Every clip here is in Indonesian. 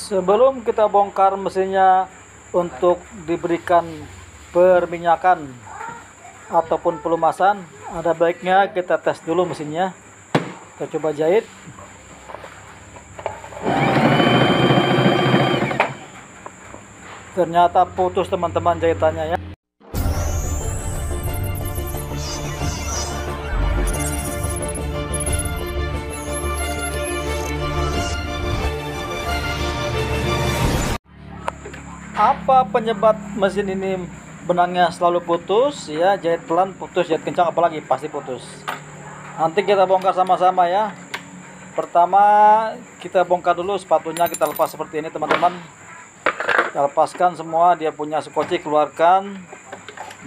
Sebelum kita bongkar mesinnya untuk diberikan perminyakan ataupun pelumasan, ada baiknya kita tes dulu mesinnya. Kita coba jahit. Ternyata putus teman-teman jahitannya ya. Apa penyebab mesin ini benangnya selalu putus ya? Jahit pelan putus, jahit kencang apalagi pasti putus. Nanti kita bongkar sama-sama ya. Pertama kita bongkar dulu sepatunya, kita lepas seperti ini teman-teman. Kita lepaskan semua, dia punya skoci keluarkan,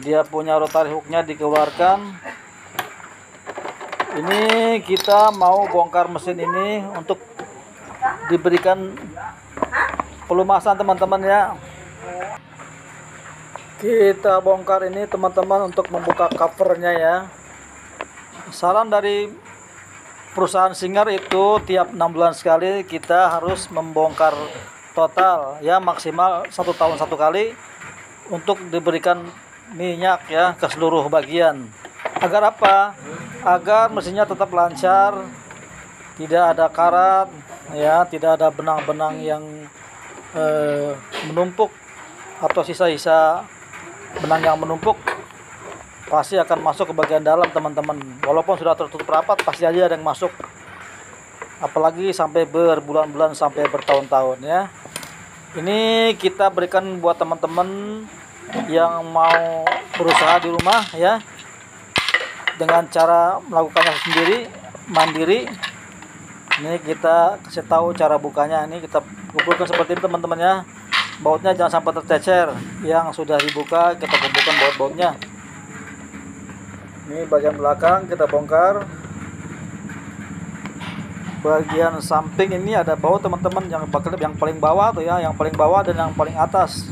dia punya rotary hooknya dikeluarkan. Ini kita mau bongkar mesin ini untuk diberikan pelumasan teman-teman ya. Kita bongkar ini teman-teman untuk membuka covernya ya. Saran dari perusahaan Singer itu tiap 6 bulan sekali kita harus membongkar total ya, maksimal 1 tahun 1 kali untuk diberikan minyak ya ke seluruh bagian. Agar apa? Agar mesinnya tetap lancar, tidak ada karat ya, tidak ada benang-benang yang menumpuk atau sisa-sisa benang yang menumpuk pasti akan masuk ke bagian dalam teman-teman. Walaupun sudah tertutup rapat pasti aja ada yang masuk, apalagi sampai berbulan-bulan sampai bertahun-tahun ya. Ini kita berikan buat teman-teman yang mau berusaha di rumah ya, dengan cara melakukannya sendiri mandiri. Ini kita kasih tahu cara bukanya. Ini kita kumpulkan seperti ini teman-teman ya. Bautnya jangan sampai tercecer. Yang sudah dibuka kita kumpulkan baut-bautnya. Ini bagian belakang kita bongkar. Bagian samping ini ada baut teman-teman, yang paling bawah tuh ya, yang paling bawah dan yang paling atas.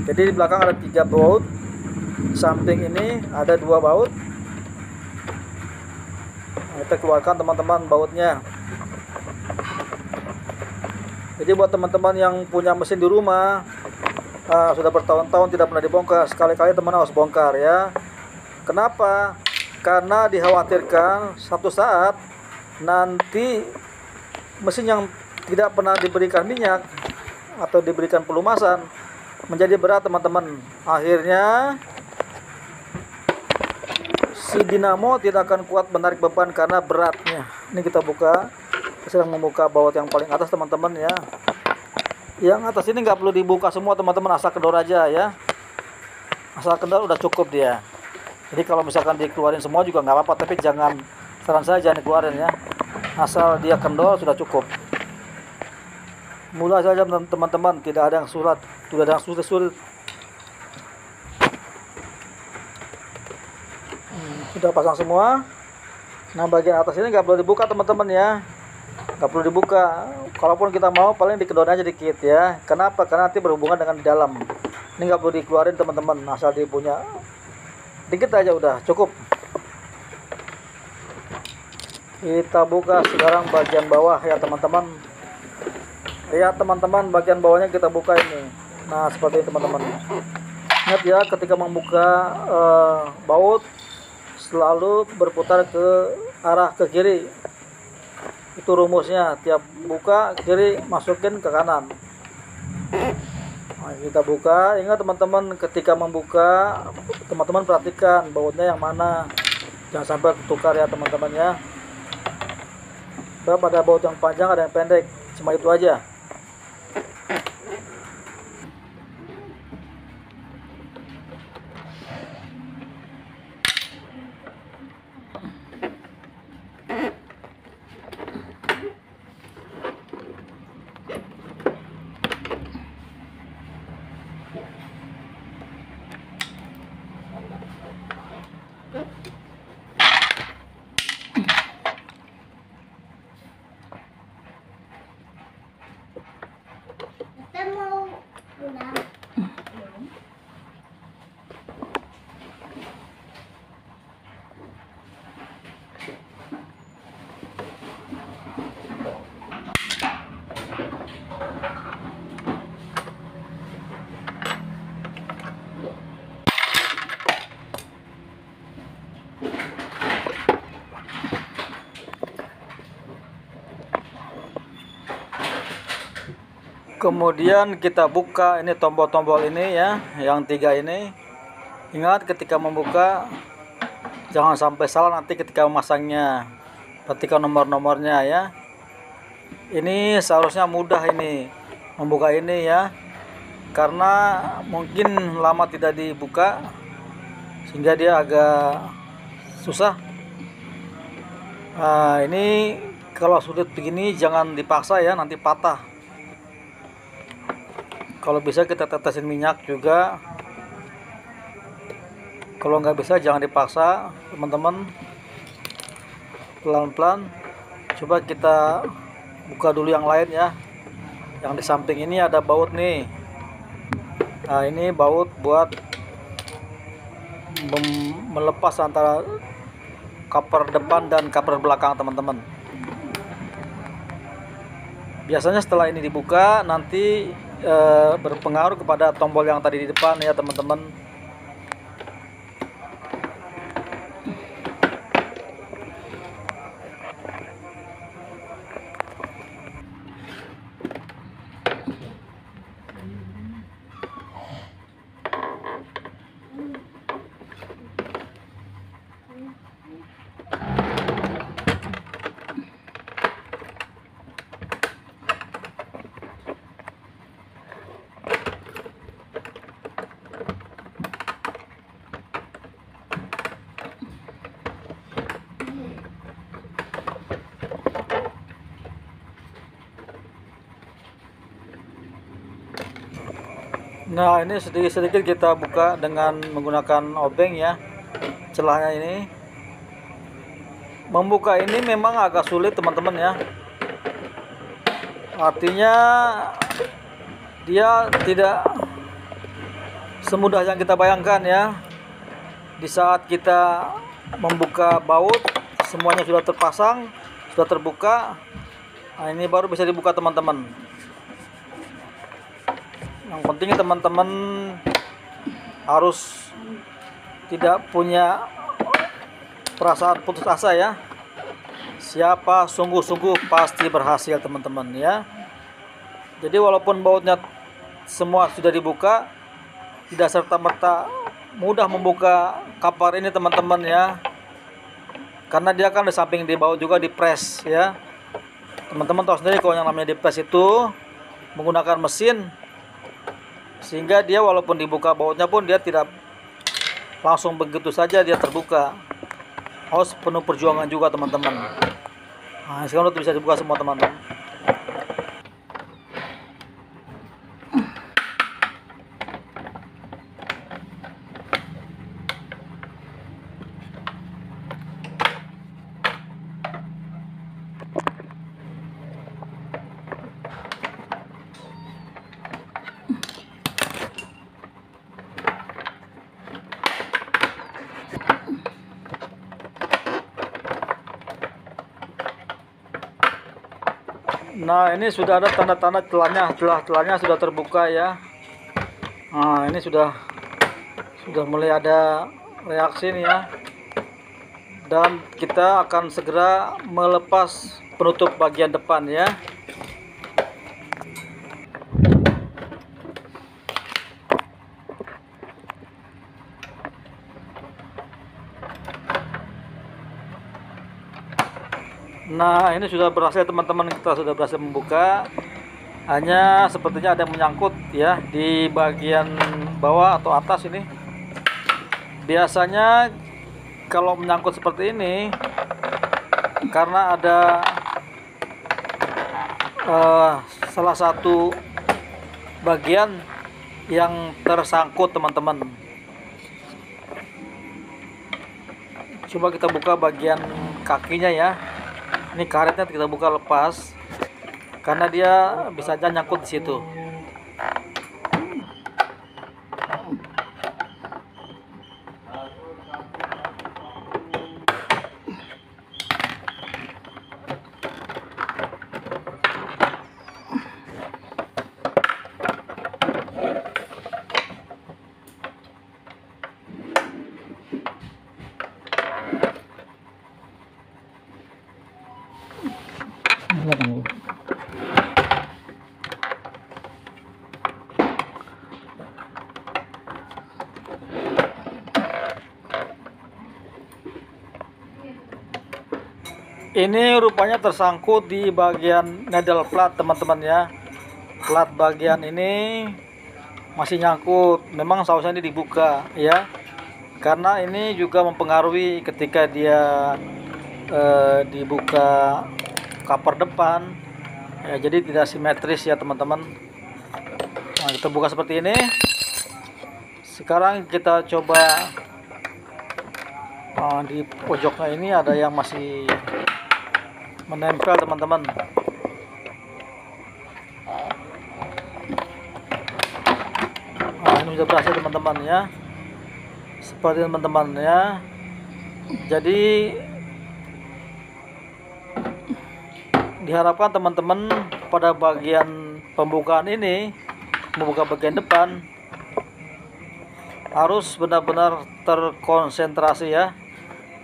Jadi di belakang ada 3 baut. Samping ini ada 2 baut. Kita keluarkan teman-teman bautnya. Jadi buat teman-teman yang punya mesin di rumah sudah bertahun-tahun tidak pernah dibongkar, sekali-kali teman harus bongkar ya. Kenapa? Karena dikhawatirkan satu saat nanti mesin yang tidak pernah diberikan minyak atau diberikan pelumasan menjadi berat teman-teman. Akhirnya si dinamo tidak akan kuat menarik beban karena beratnya. Ini kita buka, sedang membuka baut yang paling atas teman-teman ya. Yang atas ini nggak perlu dibuka semua teman-teman, asal kendor aja ya. Asal kendor udah cukup dia. Jadi kalau misalkan dikeluarin semua juga nggak apa-apa, tapi jangan, saran saya jangan dikeluarin ya. Asal dia kendor sudah cukup. Mulai saja teman-teman, tidak ada yang sulit, tidak ada yang sulit. Sudah pasang semua. Nah bagian atas ini nggak perlu dibuka teman-teman ya, nggak perlu dibuka. Kalaupun kita mau paling dikedor aja dikit ya. Kenapa? Karena nanti berhubungan dengan di dalam. Ini nggak perlu dikeluarin teman-teman, asal dia punya dikit aja udah cukup. Kita buka sekarang bagian bawah ya teman-teman. Lihat teman-teman, bagian bawahnya kita buka ini. Nah seperti ini teman-teman. Ingat ya, ketika membuka baut selalu berputar ke arah ke kiri. Itu rumusnya, tiap buka kiri masukin ke kanan. Nah, kita buka. Ingat teman-teman, ketika membuka teman-teman perhatikan bautnya yang mana, jangan sampai ketukar ya teman-teman ya. Pada baut yang panjang ada yang pendek, cuma itu aja. Kemudian kita buka ini tombol-tombol ini ya, yang 3 ini. Ingat ketika membuka jangan sampai salah nanti ketika memasangnya. Perhatikan nomor-nomornya ya. Ini seharusnya mudah ini membuka ini ya, karena mungkin lama tidak dibuka sehingga dia agak susah. Nah, ini kalau sulit begini jangan dipaksa ya, nanti patah. Kalau bisa kita tetesin minyak juga. Kalau nggak bisa jangan dipaksa teman-teman, pelan-pelan. Coba kita buka dulu yang lain ya. Yang di samping ini ada baut nih. Nah, ini baut buat melepas antara cover depan dan cover belakang teman-teman. Biasanya setelah ini dibuka nanti berpengaruh kepada tombol yang tadi di depan ya teman-teman. Nah, ini sedikit-sedikit kita buka dengan menggunakan obeng ya, celahnya ini. Membuka ini memang agak sulit teman-teman ya. Artinya dia tidak semudah yang kita bayangkan ya. Di saat kita membuka baut, semuanya sudah terpasang, sudah terbuka. Nah, ini baru bisa dibuka teman-teman. Yang penting teman-teman harus tidak punya perasaan putus asa ya. Siapa sungguh-sungguh pasti berhasil teman-teman ya. Jadi walaupun bautnya semua sudah dibuka, tidak serta-merta mudah membuka kapar ini teman-teman ya. Karena dia kan di samping di baut juga dipres ya. Teman-teman tahu sendiri kalau yang namanya dipres itu menggunakan mesin, sehingga dia walaupun dibuka bautnya pun dia tidak langsung begitu saja dia terbuka. Harus penuh perjuangan juga teman-teman. Nah, sekarang udah bisa dibuka semua teman-teman. Nah, ini sudah ada tanda-tanda celahnya sudah terbuka ya. Nah, ini sudah mulai ada reaksi nih ya. Dan kita akan segera melepas penutup bagian depan ya. Nah, ini sudah berhasil teman-teman, kita sudah berhasil membuka. Hanya sepertinya ada yang menyangkut ya di bagian bawah atau atas ini. Biasanya kalau menyangkut seperti ini karena ada salah satu bagian yang tersangkut teman-teman. Coba kita buka bagian kakinya ya. Ini karetnya kita buka lepas karena dia bisa aja nyangkut di situ. Ini rupanya tersangkut di bagian needle plat teman-teman ya. Plat bagian ini masih nyangkut. Memang seharusnya ini dibuka ya, karena ini juga mempengaruhi ketika dia dibuka cover depan ya, jadi tidak simetris ya teman-teman. Nah, kita buka seperti ini. Sekarang kita coba di pojoknya ini ada yang masih menempel teman-teman. Nah, ini sudah berhasil teman-teman ya, seperti teman-teman ya. Jadi diharapkan teman-teman pada bagian pembukaan ini, membuka bagian depan, harus benar-benar terkonsentrasi ya.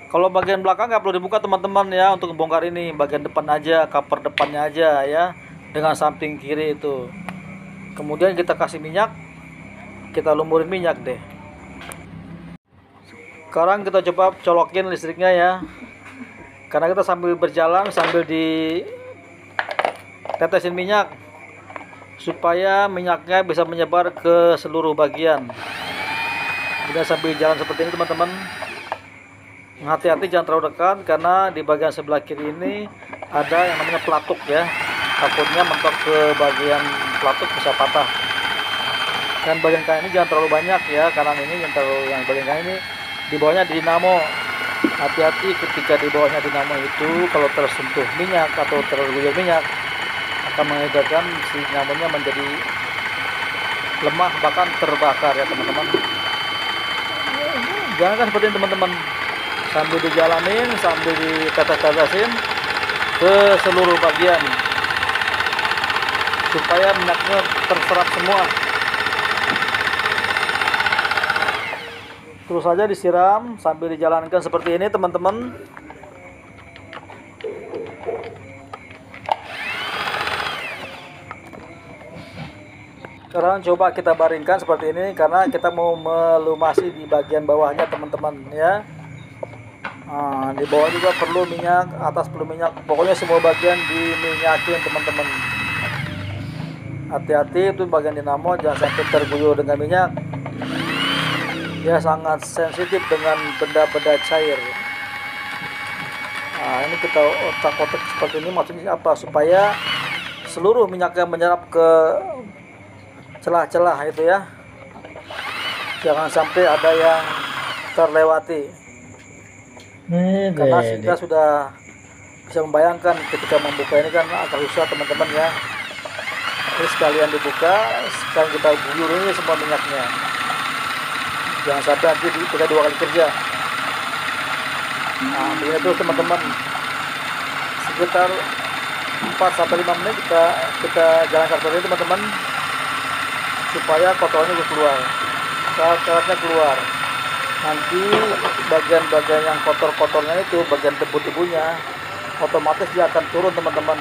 Kalau bagian belakang nggak perlu dibuka teman-teman ya, untuk membongkar ini bagian depan aja, cover depannya aja ya, dengan samping kiri itu. Kemudian kita kasih minyak, kita lumurin minyak deh. Sekarang kita coba colokin listriknya ya, karena kita sambil berjalan sambil ditetesin minyak supaya minyaknya bisa menyebar ke seluruh bagian. Kita sambil jalan seperti ini teman-teman. Hati-hati jangan terlalu dekat, karena di bagian sebelah kiri ini ada yang namanya pelatuk ya, takutnya mentok ke bagian pelatuk bisa patah. Dan bagian kanan ini jangan terlalu banyak ya, kanan ini yang bagian kanan ini di bawahnya dinamo. Hati-hati ketika di bawahnya dinamo itu, kalau tersentuh minyak atau terguyur minyak, akan mengakibatkan si dinamonya menjadi lemah, bahkan terbakar ya teman-teman. Jangan kan seperti ini teman-teman, sambil dijalanin, sambil ditetes-tetesin ke seluruh bagian supaya minyaknya terserap semua. Terus saja disiram sambil dijalankan seperti ini teman-teman. Sekarang coba kita baringkan seperti ini, karena kita mau melumasi di bagian bawahnya teman-teman ya. Nah, di bawah juga perlu minyak, atas perlu minyak, pokoknya semua bagian diminyakin teman-teman. Hati-hati itu bagian dinamo jangan sampai terguyur dengan minyak. Dia sangat sensitif dengan benda-benda cair. Nah, ini kita otak-otak seperti ini, maksudnya apa? Supaya seluruh minyaknya menyerap ke celah-celah itu ya, jangan sampai ada yang terlewati. Karena kita sudah bisa membayangkan ketika membuka ini kan agak susah teman-teman ya. Ini sekalian dibuka, sekarang kita guyur ini semua minyaknya. Jangan sampai nanti kita dua kali kerja. Nah, begini terus teman-teman, sekitar 4-5 menit kita jalankan seperti ini teman-teman, supaya kotorannya keluar, karatnya keluar. Nanti bagian-bagian yang kotor-kotornya itu, bagian debu-debunya, otomatis dia akan turun teman-teman.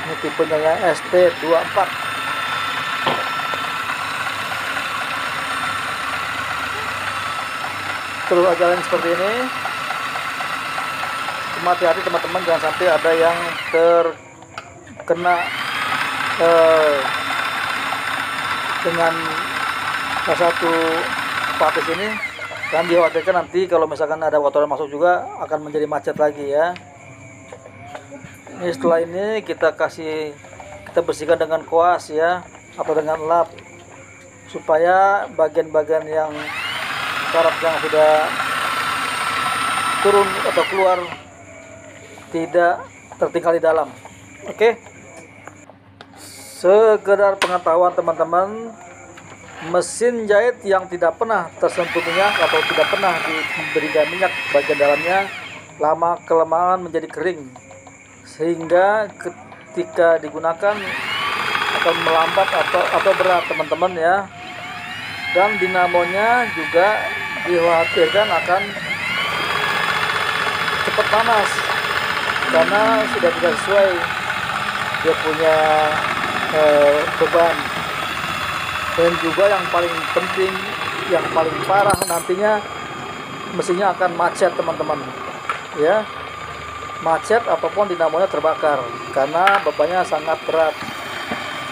Ini tipenya yang ST24. Terus jalan seperti ini. Cuma hati-hati teman-teman, jangan sampai ada yang terkena dengan salah satu patis ini, dan dikhawatirkan nanti kalau misalkan ada kotoran masuk juga akan menjadi macet lagi ya. Ini setelah ini kita bersihkan dengan koas ya, atau dengan lap, supaya bagian-bagian yang karat yang sudah turun atau keluar tidak tertinggal di dalam. Oke, sekedar pengetahuan teman-teman, mesin jahit yang tidak pernah tersentuh minyak atau tidak pernah diberikan minyak bagian dalamnya, lama kelamaan menjadi kering, sehingga ketika digunakan akan melambat atau berat teman-teman ya. Dan dinamonya juga dikhawatirkan akan cepat panas, karena sudah tidak sesuai dia punya beban. Dan juga yang paling penting, yang paling parah, nantinya mesinnya akan macet teman-teman ya. macet ataupun dinamonya terbakar karena bebannya sangat berat.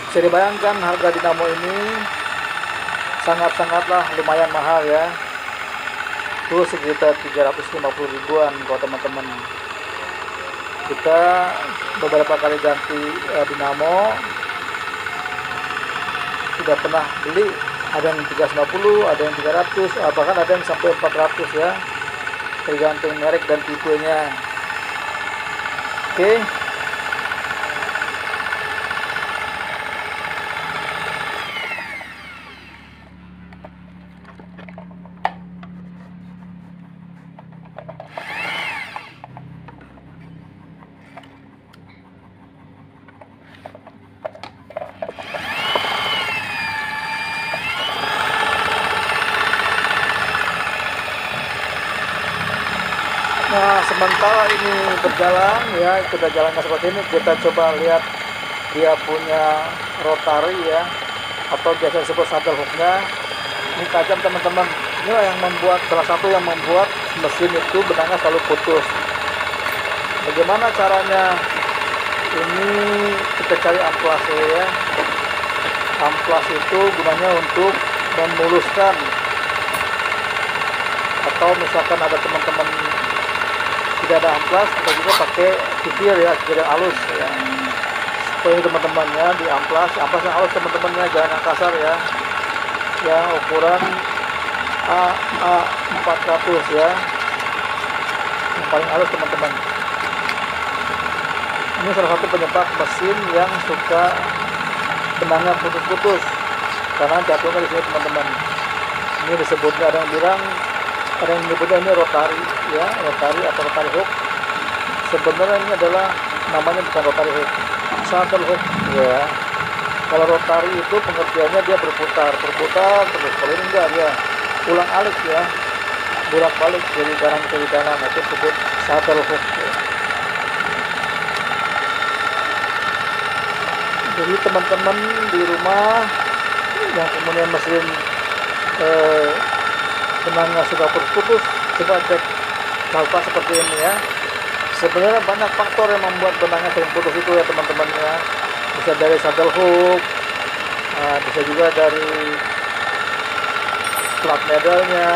Bisa dibayangkan harga dinamo ini sangat-sangatlah lumayan mahal ya. Itu sekitar 350 ribuan kalau teman-teman. Kita beberapa kali ganti dinamo, sudah pernah beli, ada yang 350, ada yang 300, bahkan ada yang sampai 400 ya, tergantung merek dan tipenya. Oke. Nah, sementara ini berjalan ya, kita jalankan seperti ini, kita coba lihat dia punya rotary ya, atau biasa disebut saddle hooknya. Ini tajam teman-teman. Ini yang membuat, salah satu yang membuat mesin itu benangnya selalu putus. Bagaimana caranya? Ini kita cari amplas ya. Amplas itu gunanya untuk memuluskan, atau misalkan ada teman-teman tidak ada amplas, kita juga pakai kikir ya, kikir yang halus ya, supaya teman-teman ya di amplas yang halus teman-temannya, jangan yang kasar ya, yang ukuran AA400 ya, yang paling halus teman-teman. Ini salah satu penyebab mesin yang suka benangnya putus-putus karena jatuhnya di sini teman-teman. Ini disebutnya, ada yang bilang, ada yang menyebutnya ini rotary ya, rotary atau rotary hook. Sebenarnya ini adalah namanya bukan rotary hook, saddle hook ya. Kalau rotary itu pengertiannya dia berputar terus. Kalau ini enggak, dia ulang alik ya, bolak balik dari kanan ke kanan, itu disebut saddle hook ya. Jadi teman-teman di rumah yang kemudian mesin benangnya sudah putus, coba cek kalpa seperti ini ya. Sebenarnya banyak faktor yang membuat benangnya sering putus itu ya teman-teman ya. Bisa dari saddle hook, bisa juga dari plat medalnya,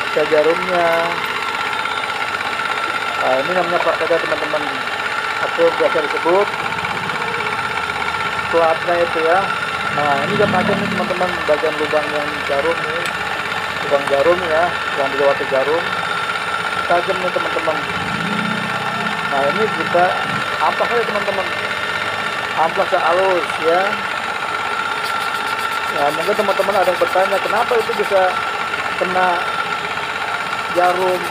bisa jarumnya. Ini namanya plat medal teman-teman, atau biasa disebut platnya itu ya. Nah, ini udah tajam nih teman-teman, bagian lubang yang jarum nih, lubang jarum ya, yang dilewati jarum tajam nih teman-teman. Nah, ini kita amplas aja teman-teman, amplas yang halus ya. Nah, mungkin teman-teman ada yang bertanya kenapa itu bisa kena jarum.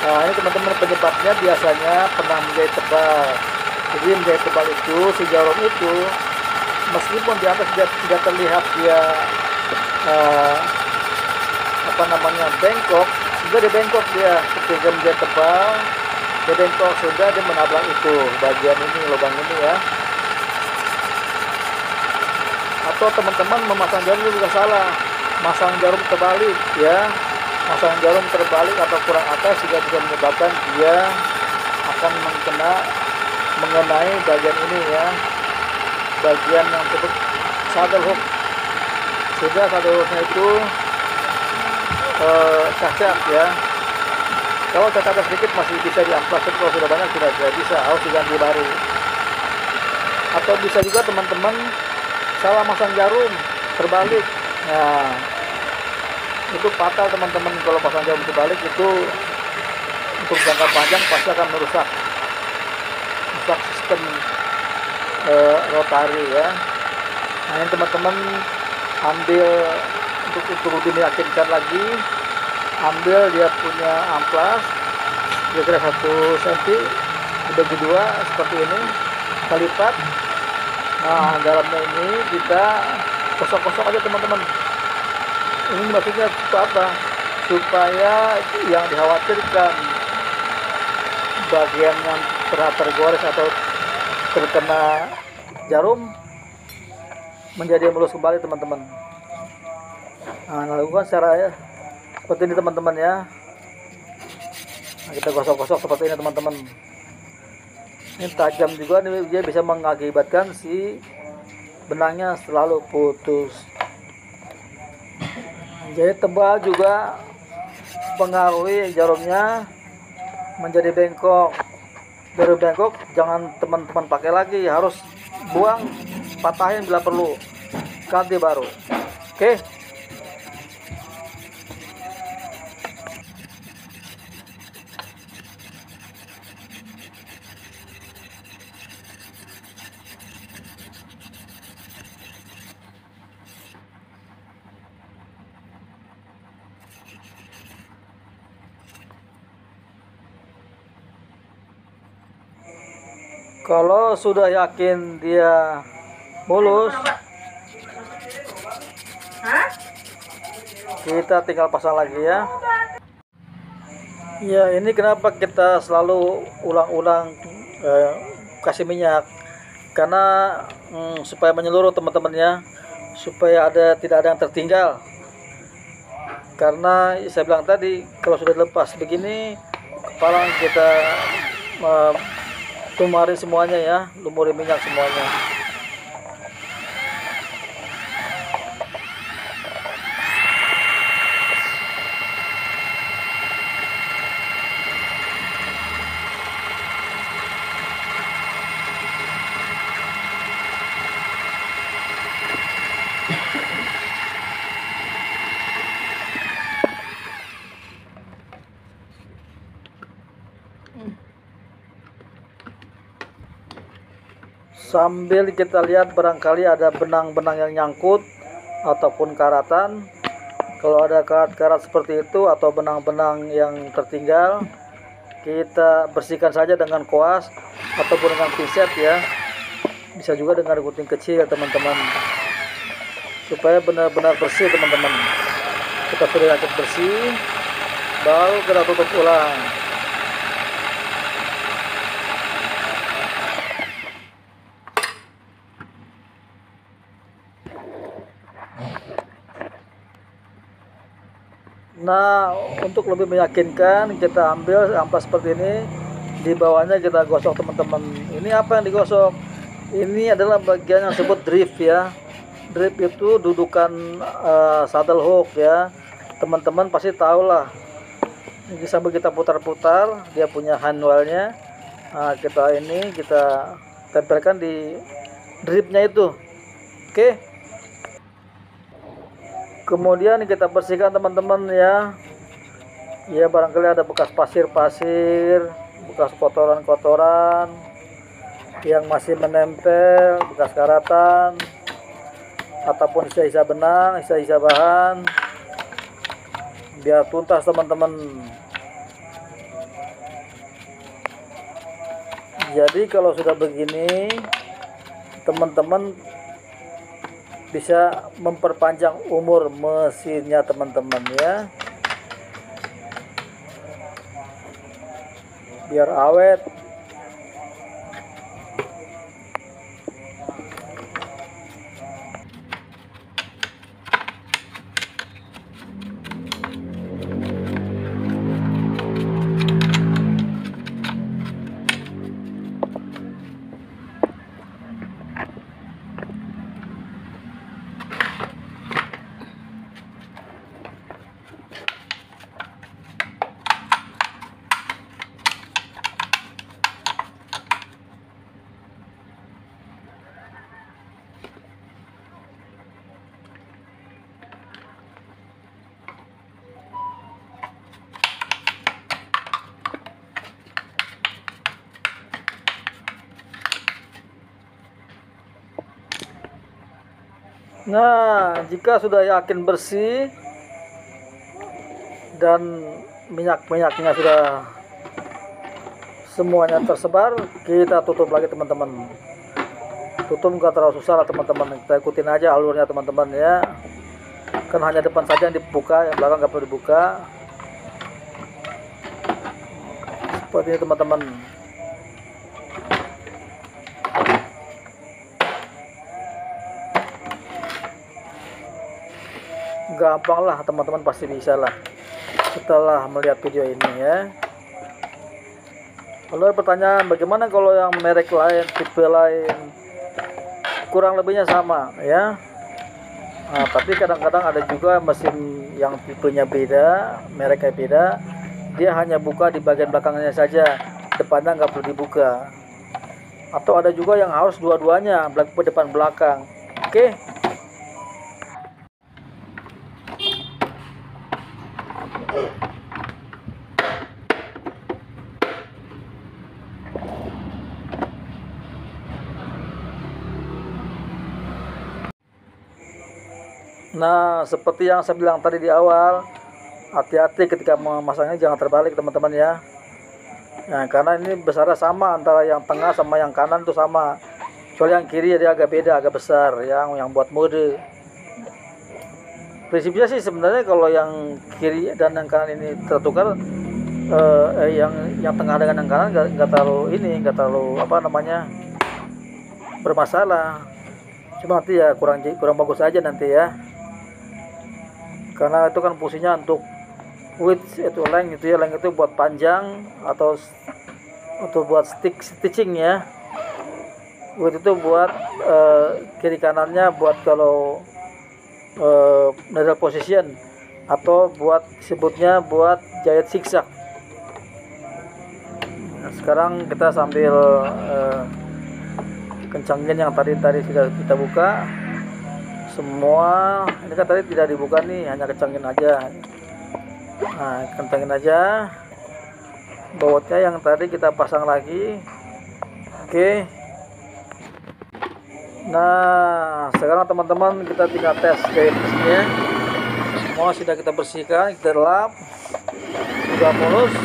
Nah, ini teman-teman penyebabnya biasanya pernah menjahit tebal. Jadi menjahit tebal itu, si jarum itu meskipun di atas tidak terlihat dia bengkok, sudah dia bengkok, dia ketika menjahit tebal dia bengkok, sudah dia menabrak itu bagian ini, lubang ini ya. Atau teman-teman memasang jarum juga salah, masang jarum terbalik ya, masang jarum terbalik atau kurang atas juga bisa menyebabkan dia akan mengenai bagian ini ya, bagian yang disebut saddle hook. Sehingga saddle hooknya itu cacat ya. Kalau cacat sedikit masih bisa diamplas, tapi kalau sudah banyak tidak bisa, harus diganti baru. Atau bisa juga teman-teman salah masang jarum terbalik. Nah, itu fatal teman-teman. Kalau pasang jarum terbalik itu untuk jangka panjang pasti akan merusak sistem rotary ya. Nah, ini teman-teman ambil untuk lebih meyakinkan lagi, ambil dia punya amplas kira-kira 1 cm dibagi 2 seperti ini, kita lipat. Nah, dalamnya ini kita kosong-kosong aja teman-teman. Ini maksudnya supaya apa? Supaya yang dikhawatirkan bagian yang pernah tergores atau terkena jarum menjadi mulus kembali teman-teman. Nah, lakukan secara ya seperti ini teman-teman ya. Nah, kita gosok-gosok seperti ini teman-teman. Ini tajam juga nih, dia bisa mengakibatkan si benangnya selalu putus. Jadi tebal juga pengaruhi jarumnya menjadi bengkok. Jarum bengkok jangan teman-teman pakai lagi, harus buang, patahin bila perlu, ganti baru. Oke. Kalau sudah yakin dia mulus, kita tinggal pasang lagi ya. Ya, ini kenapa kita selalu ulang-ulang kasih minyak, karena supaya menyeluruh teman-teman ya, supaya tidak ada yang tertinggal. Karena saya bilang tadi, kalau sudah lepas begini, kepala kita lumuri semuanya ya, lumuri minyak semuanya. Sambil kita lihat barangkali ada benang-benang yang nyangkut ataupun karatan. Kalau ada karat-karat seperti itu atau benang-benang yang tertinggal, kita bersihkan saja dengan koas ataupun dengan pinset ya. Bisa juga dengan gunting kecil teman-teman, supaya benar-benar bersih teman-teman. Kita sudah yakin bersih, baru kita tutup ulang. Nah, untuk lebih meyakinkan, kita ambil amplas seperti ini, di bawahnya kita gosok teman-teman. Ini apa yang digosok? Ini adalah bagian yang disebut drift ya. Drift itu dudukan saddle hook ya. Teman-teman pasti tahu lah. Ini sambil kita putar-putar, dia punya handle-nya. Nah, kita tempelkan di driftnya itu. Oke. Kemudian kita bersihkan teman-teman ya. Ya, barangkali ada bekas pasir-pasir, bekas kotoran-kotoran yang masih menempel, bekas karatan, ataupun sisa-sisa benang, sisa-sisa bahan. Biar tuntas teman-teman. Jadi kalau sudah begini, teman-teman bisa memperpanjang umur mesinnya teman-teman ya, biar awet. Nah, jika sudah yakin bersih dan minyak-minyaknya sudah semuanya tersebar, kita tutup lagi teman-teman. Tutup nggak terlalu susah lah teman-teman, kita ikutin aja alurnya teman-teman ya. Kan hanya depan saja yang dibuka, yang belakang nggak perlu dibuka. Seperti ini teman-teman. Gampang lah teman-teman, pasti bisa lah setelah melihat video ini ya. Lalu ada pertanyaan, bagaimana kalau yang merek lain, tipe lain, kurang lebihnya sama ya. Nah, tapi kadang-kadang ada juga mesin yang tipenya beda, mereknya beda, dia hanya buka di bagian belakangnya saja, depannya nggak perlu dibuka. Atau ada juga yang harus dua-duanya, depan belakang. Oke. Nah, seperti yang saya bilang tadi di awal, hati-hati ketika memasangnya, jangan terbalik teman-teman ya. Nah, karena ini besarnya sama, antara yang tengah sama yang kanan itu sama. Kecuali yang kiri dia agak beda, agak besar, yang buat mode. Prinsipnya sih sebenarnya kalau yang kiri dan yang kanan ini tertukar, yang tengah dengan yang kanan nggak terlalu bermasalah. Cuma nanti ya kurang bagus aja nanti ya. Karena itu kan fungsinya untuk width, itu length itu ya, length itu buat panjang atau untuk buat stitching ya. Width itu buat kiri kanannya buat kalau needle position, atau buat sebutnya buat jahit zigzag. Nah, sekarang kita sambil kencangin yang tadi sudah kita buka. Semua ini kan tadi tidak dibuka nih, hanya kencangin aja. Nah, kencangin aja. Bautnya yang tadi kita pasang lagi. Oke. Nah, sekarang teman-teman kita tinggal tes jahit mesinnya. Semua sudah kita bersihkan, kita lap, sudah mulus.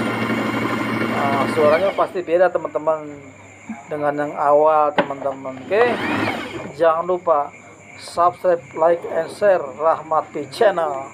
Nah, suaranya pasti beda teman-teman dengan yang awal teman-teman. Oke. Jangan lupa subscribe, like, and share Rahmat P Channel.